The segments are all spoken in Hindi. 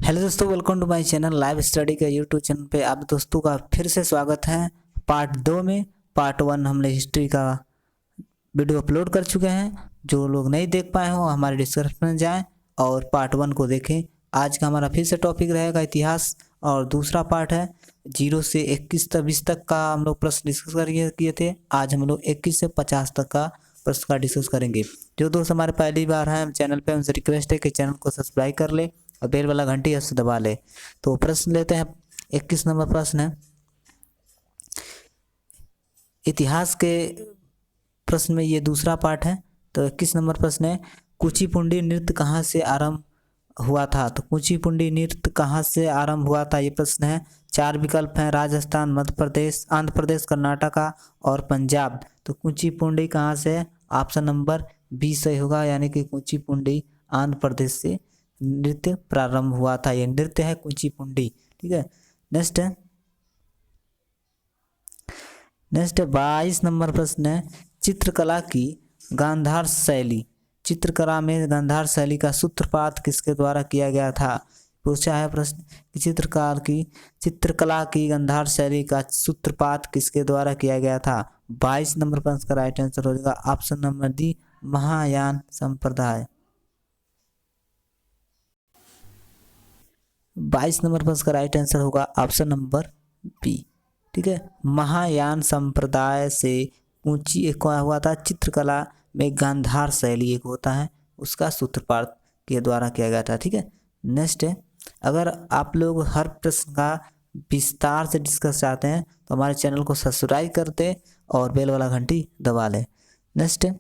हेलो दोस्तों, welcome to my channel live study के यूट्यूब चैनल पे आप दोस्तों का फिर से स्वागत है। पार्ट 2 में पार्ट 1 हमने हिस्ट्री का वीडियो अपलोड कर चुके हैं। जो लोग नहीं देख पाए हो हमारे डिस्क्रिप्शन में जाएं और पार्ट 1 को देखें। आज का हमारा फिर से टॉपिक रहेगा इतिहास और दूसरा पार्ट है 0 से 21 तक 20 तक का हम लोग प्रश्न डिस्कस किए थे। आज हम लोग 21 से 50 तक का प्रश्न का डिस्कस करेंगे। जो दोस्त हमारे पहली बार हैं चैनल पे उनसे रिक्वेस्ट है कि चैनल को सब्सक्राइब कर ले और बेल वाला घंटी ऐसे दबा ले। तो प्रश्न लेते हैं। 21 नंबर प्रश्न है इतिहास के प्रश्न में, ये दूसरा पार्ट है। तो 21 नंबर प्रश्न है कुचिपुंडी नृत्य कहाँ से आरंभ हुआ था। तो कुचिपुंडी नृत्य कहाँ से आरंभ हुआ था, ये प्रश्न है। 4 विकल्प हैं, राजस्थान, मध्य प्रदेश, आंध्र प्रदेश, कर्नाटका और पंजाब। तो कुचिपुंडी कहाँ से, ऑप्शन नंबर बी सही होगा, यानी कि कुचिपुंडी आंध्र प्रदेश से नृत्य प्रारंभ हुआ था। ये नृत्य है कुचिपुंडी। ठीक है। नेक्स्ट है 22 नंबर प्रश्न है चित्रकला की गांधार शैली। चित्रकला में गांधार शैली का सूत्रपात किसके द्वारा किया गया था। पूछा है प्रश्न कि चित्रकला की गांधार शैली का सूत्रपात किसके द्वारा किया गया था। 22 नंबर प्रश्न का राइट आंसर हो जाएगा ऑप्शन नंबर डी, महायान संप्रदाय। 22 नंबर प्रश्न का राइट आंसर होगा ऑप्शन नंबर बी। ठीक है। महायान संप्रदाय से ऊंची एक हुआ था। चित्रकला में गांधार शैली एक होता है, उसका सूत्रपात के द्वारा किया गया था। ठीक है। नेक्स्ट है, अगर आप लोग हर प्रश्न का विस्तार से डिस्कस चाहते हैं तो हमारे चैनल को सब्सक्राइब करते और बेल वाला घंटी दबा लें। नेक्स्ट है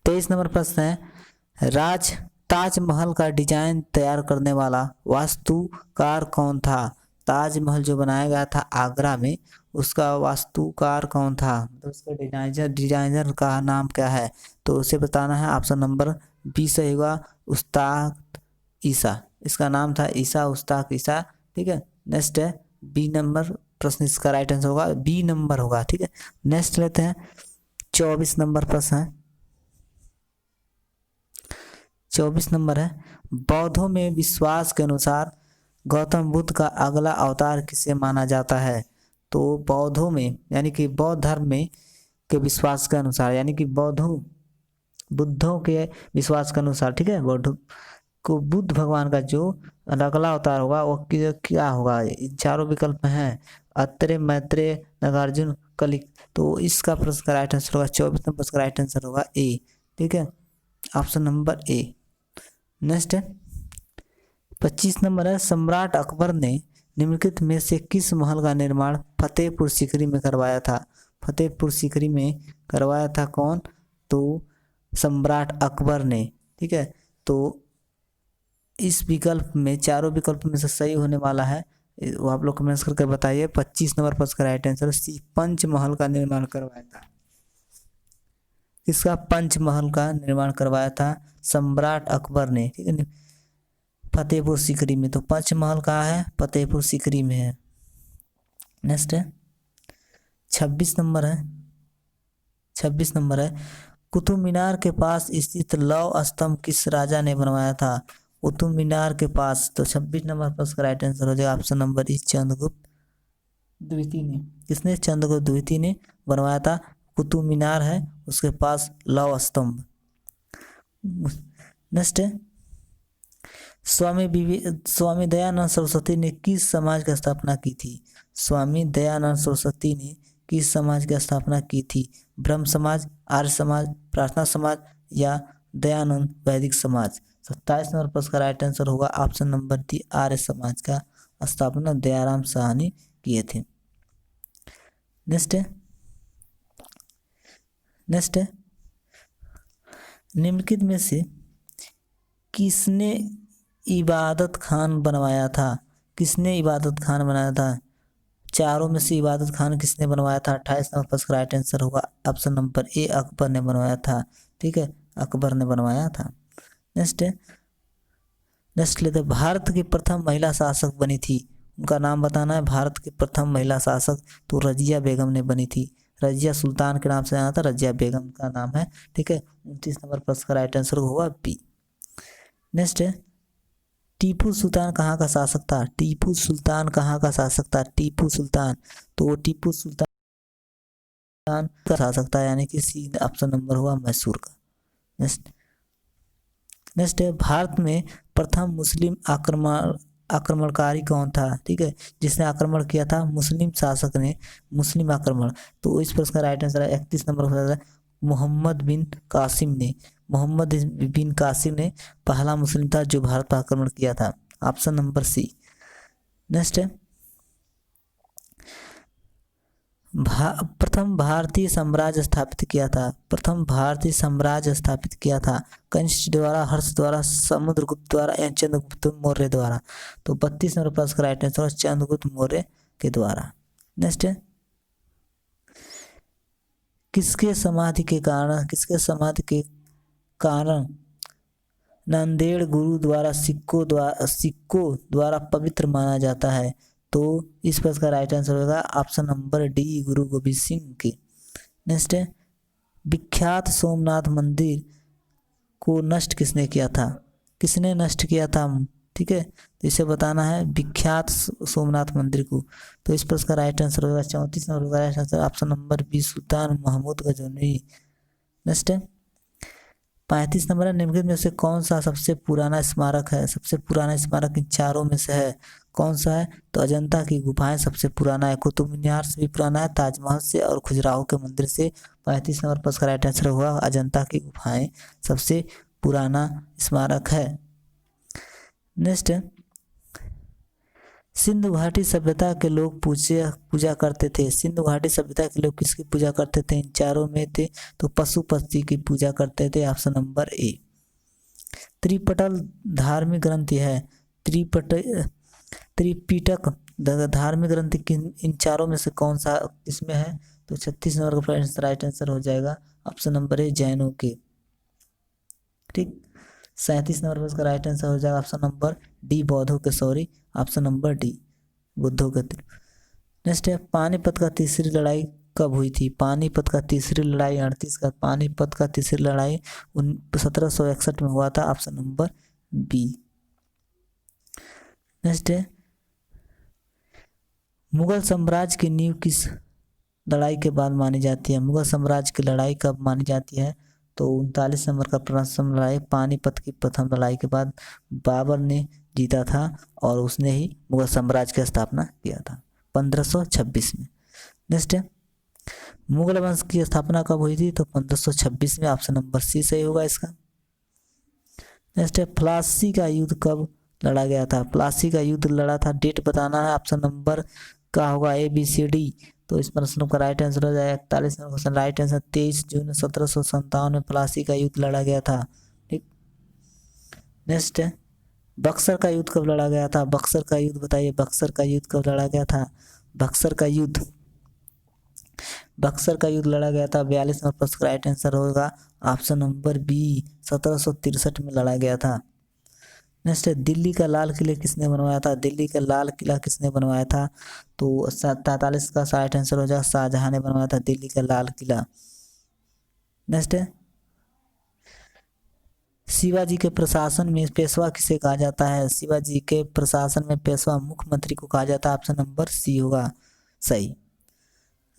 23 नंबर प्रश्न है ताजमहल का डिजाइन तैयार करने वाला वास्तुकार कौन था। ताजमहल जो बनाया गया था आगरा में, उसका वास्तुकार कौन था, तो उसका डिजाइनर का नाम क्या है। तो उसे बताना है। ऑप्शन नंबर बी सही होगा, उस्ताद ईसा। इसका नाम था ईसा, उस्ताद ईसा। ठीक है। नेक्स्ट है बी नंबर प्रश्न, इसका राइट आंसर होगा बी नंबर होगा। ठीक है। नेक्स्ट लेते हैं 24 नंबर प्रश्न है। 24 नंबर है बौद्धों में विश्वास के अनुसार गौतम बुद्ध का अगला अवतार किसे माना जाता है। तो बौद्धों में यानी कि बौद्ध धर्म में के विश्वास के अनुसार, यानी कि बुद्धों के विश्वास के अनुसार, ठीक है, बौद्ध को बुद्ध भगवान का जो अगला अवतार होगा वो क्या होगा। इन चारों विकल्प में है अत्रे, मैत्रेय, नागार्जुन, कलिक। तो इसका प्रश्न का राइट आंसर होगा 24 नंबर का राइट आंसर होगा ए। ठीक है, ऑप्शन नंबर ए। नेक्स्ट है 25 नंबर है सम्राट अकबर ने निम्नलिखित में से किस महल का निर्माण फतेहपुर सीकरी में करवाया था। फतेहपुर सीकरी में करवाया था कौन, तो सम्राट अकबर ने। ठीक है। तो इस विकल्प में, चारों विकल्प में से सही होने वाला है वो आप लोग कमेंट्स करके बताइए। 25 नंबर पर इसका राइट आंसर पंचमहल का निर्माण करवाया था। इसका पंचमहल का निर्माण करवाया था सम्राट अकबर ने। ठीक है, फतेहपुर सीकरी में। तो पंचमहल कहाँ है, फतेहपुर सीकरी में है। नेक्स्ट है 26 नंबर है। 26 नंबर है कुतुब मीनार के पास स्थित लौह स्तंभ किस राजा ने बनवाया था। कुतुब मीनार के पास, तो 26 नंबर पर उसका राइट आंसर हो जाएगा ऑप्शन नंबर ई, चंद्रगुप्त द्वितीय ने। किसने, चंद्रगुप्त द्वितीय ने बनवाया था। कुतुब मीनार है, उसके पास लौह स्तंभ। नेक्स्ट है स्वामी दयानंद सरस्वती ने किस समाज की स्थापना की थी। स्वामी दयानंद सरस्वती ने किस समाज की स्थापना की थी। ब्रह्म समाज, आर्य समाज, प्रार्थना समाज या दयानंद वैदिक समाज। 27 नंबर पर उसका राइट आंसर होगा option number D, Arya Samaj का स्थापना दयाराम शाह ने किए थे। नेक्स्ट है निम्नलिखित में से किसने इबादत खान बनवाया था। किसने इबादत खान बनाया था। चारों में से इबादत खान किसने बनवाया था। 28 नंबर पर इसका राइट आंसर होगा ऑप्शन नंबर ए, अकबर ने बनवाया था। ठीक है, अकबर ने बनवाया था। नेक्स्ट लेते भारत की प्रथम महिला शासक बनी थी, उनका नाम बताना है। भारत की प्रथम महिला शासक तो रजिया बेगम ने बनी थी। रजिया सुल्तान के नाम से जाना था, रजिया बेगम का नाम है। ठीक है, 29 नंबर पर इसका राइट आंसर होगा बी। नेक्स्ट है टीपू सुल्तान कहाँ का शासक था? टीपू सुल्तान कहाँ का शासक था? टीपू सुल्तान, तो वो टीपू सुल्तान का शासक था, यानी कि सी ऑप्शन नंबर हुआ मैसूर का। नेक्स्ट नेक्स्ट है, भारत में प्रथम मुस्लिम आक्रमणकारी कौन था? ठीक है, जिसने आक्रमण किया था, मुस्लिम शासक ने मुस्लिम आक्रमण, तो इस प्रश्न का राइट आंसर है 31 नंबर हो जाता है मोहम्मद बिन कासिम ने। मोहम्मद बिन कासिम ने पहला मुस्लिम था जो भारत पर आक्रमण किया था, ऑप्शन नंबर सी। नेक्स्ट है, प्रथम भारतीय साम्राज्य स्थापित किया था, प्रथम भारतीय साम्राज्य स्थापित किया था कंस द्वारा, हर्ष द्वारा, समुद्रगुप्त द्वारा या चंद्रगुप्त मौर्य द्वारा? तो 32 नंबर प्रश्न का राइट आंसर चंद्रगुप्त मौर्य के द्वारा। नेक्स्ट है, किसके समाधि के कारण नांदेड़ गुरु द्वारा सिक्कों द्वारा पवित्र माना जाता है? तो इस प्रश्न का राइट आंसर होगा ऑप्शन नंबर डी, गुरु गोविंद सिंह की। नेक्स्ट है, विख्यात सोमनाथ मंदिर को नष्ट किसने किया था? किसने नष्ट किया था? ठीक है, तो इसे बताना है विख्यात सोमनाथ मंदिर को। तो इस प्रश्न का राइट आंसर होगा 34 नंबर का right answer option number B, Sultan Mahmud Ghaznavi. Next है, 35 नंबर है, निम्नलिखित में से कौन सा सबसे पुराना स्मारक है? सबसे पुराना स्मारक इन चारों में से है, कौन सा है? तो अजंता की गुफाएं सबसे पुराना है, कुतुब मीनार से भी पुराना है, ताजमहल से और खजुराहो के मंदिर से। 35 नंबर पर इसका राइट आंसर हुआ अजंता की गुफाएं सबसे पुराना स्मारक है। नेक्स्ट है, सिंधु घाटी सभ्यता के लोग पूजा करते थे, सिंधु घाटी सभ्यता के लोग किसकी पूजा करते थे? इन चारों में थे, तो पशुपति की पूजा करते थे, ऑप्शन नंबर ए। त्रिपटल धार्मिक ग्रंथ है, त्रिपिटक धार्मिक ग्रंथ इन चारों में से कौन सा इसमें है? तो 36 नंबर का राइट आंसर हो जाएगा ऑप्शन नंबर ए, जैनों के। ठीक, 37 नंबर पर इसका राइट आंसर हो जाएगा ऑप्शन नंबर डी, बौद्धों के, सॉरी, ऑप्शन नंबर डी, बुद्धों के। नेक्स्ट है, पानीपत का तीसरी लड़ाई कब हुई थी? पानीपत का तीसरी लड़ाई 38 का, पानीपत का तीसरी लड़ाई 1761 में हुआ था, ऑप्शन नंबर बी। नेक्स्ट है, मुगल साम्राज्य की नींव किस लड़ाई के बाद मानी जाती है? मुगल साम्राज्य की लड़ाई कब मानी जाती है? तो 39 नंबर का प्रथम लड़ाई पानीपत की प्रथम लड़ाई के बाद बाबर ने जीता था और उसने ही मुगल साम्राज्य की स्थापना किया था 1526 में। नेक्स्ट है, मुगल वंश की स्थापना कब हुई थी? तो 1526 में, ऑप्शन नंबर सी सही होगा इसका। नेक्स्ट है, प्लासी का युद्ध कब लड़ा गया था? प्लासी का युद्ध लड़ा था, डेट बताना है, ऑप्शन नंबर का होगा ए बी सी डी। तो इस प्रश्न का राइट आंसर हो जाएगा 41 नंबर क्वेश्चन, राइट आंसर 23 जून 1757 में प्लासी का युद्ध लड़ा गया था। ठीक, नेक्स्ट है, बक्सर का युद्ध कब लड़ा गया था? बक्सर का युद्ध बताइए, बक्सर का युद्ध कब लड़ा गया था? बक्सर का युद्ध लड़ा गया था 42 नंबर प्रश्न का राइट आंसर होगा ऑप्शन नंबर बी, 1763 में लड़ा गया था। नेक्स्ट है, दिल्ली का लाल किला किसने बनवाया था? दिल्ली का लाल किला किसने बनवाया था? तो 43 का राइट आंसर हो जाएगा शाहजहां ने बनवाया था दिल्ली का लाल किला। नेक्स्ट है, शिवाजी के प्रशासन में पेशवा किसे कहा जाता है? शिवाजी के प्रशासन में पेशवा मुख्यमंत्री को कहा जाता है, ऑप्शन नंबर सी होगा सही।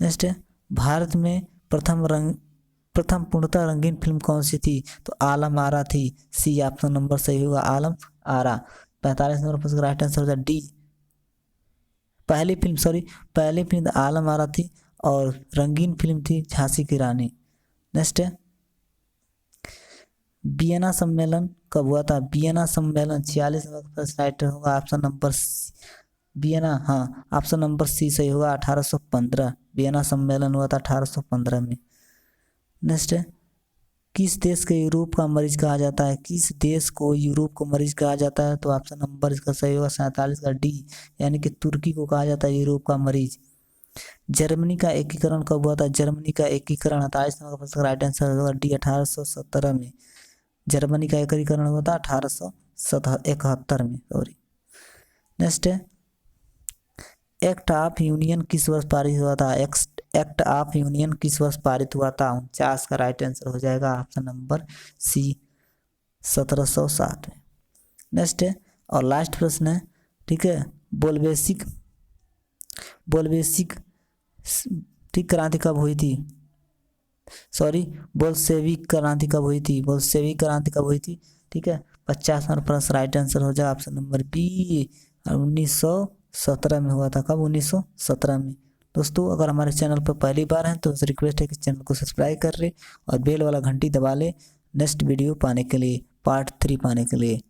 नेक्स्ट है, भारत में प्रथम पूर्णतः रंगीन फिल्म कौन सी थी? तो आलम आरा थी, सी ऑप्शन नंबर सही होगा आलम आरा। 45 नंबर पर राइट आंसर होगा डी, पहली फिल्म आलम आरा थी और रंगीन फिल्म थी झांसी की रानी। नेक्स्ट है, वियना सम्मेलन कब हुआ था? वियना सम्मेलन 46 नंबर पर राइट होगा ऑप्शन नंबर वियना, हाँ, ऑप्शन नंबर सी सही होगा 1815, वियना सम्मेलन हुआ था 1815 में। नेक्स्ट है, किस देश के यूरोप का मरीज कहा जाता है? किस देश को यूरोप को मरीज कहा जाता है? तो ऑप्शन नंबर इसका सही होगा 47 का डी, यानी कि तुर्की को कहा जाता है यूरोप का मरीज। जर्मनी का एकीकरण कब हुआ था? जर्मनी का एकीकरण 28 नंबर का राइट आंसर होगा डी, 1817 में जर्मनी का एकीकरण हुआ था 1871 में, सॉरी। नेक्स्ट है, एक्ट ऑफ यूनियन किस वर्ष पारित हुआ था? एक्ट ऑफ यूनियन किस वर्ष पारित हुआ था? 49 का राइट आंसर हो जाएगा ऑप्शन नंबर सी, 1760 में। नेक्स्ट है, और लास्ट प्रश्न है, ठीक है, बोल्शेविक ठीक क्रांति कब हुई थी? सॉरी, बोल्शेविक क्रांति कब हुई थी? बोल्शेविक क्रांति कब हुई थी? ठीक है, 50 नंबर प्रश्न राइट आंसर हो जाए ऑप्शन नंबर बी। और 1917 में हुआ था। कब? 1917 में। दोस्तों अगर हमारे चैनल पर पहली बार हैं तो रिक्वेस्ट है कि चैनल को सब्सक्राइब कर ले और बेल वाला घंटी दबा ले नेक्स्ट वीडियो पाने के लिए, पार्ट 3 पाने के लिए।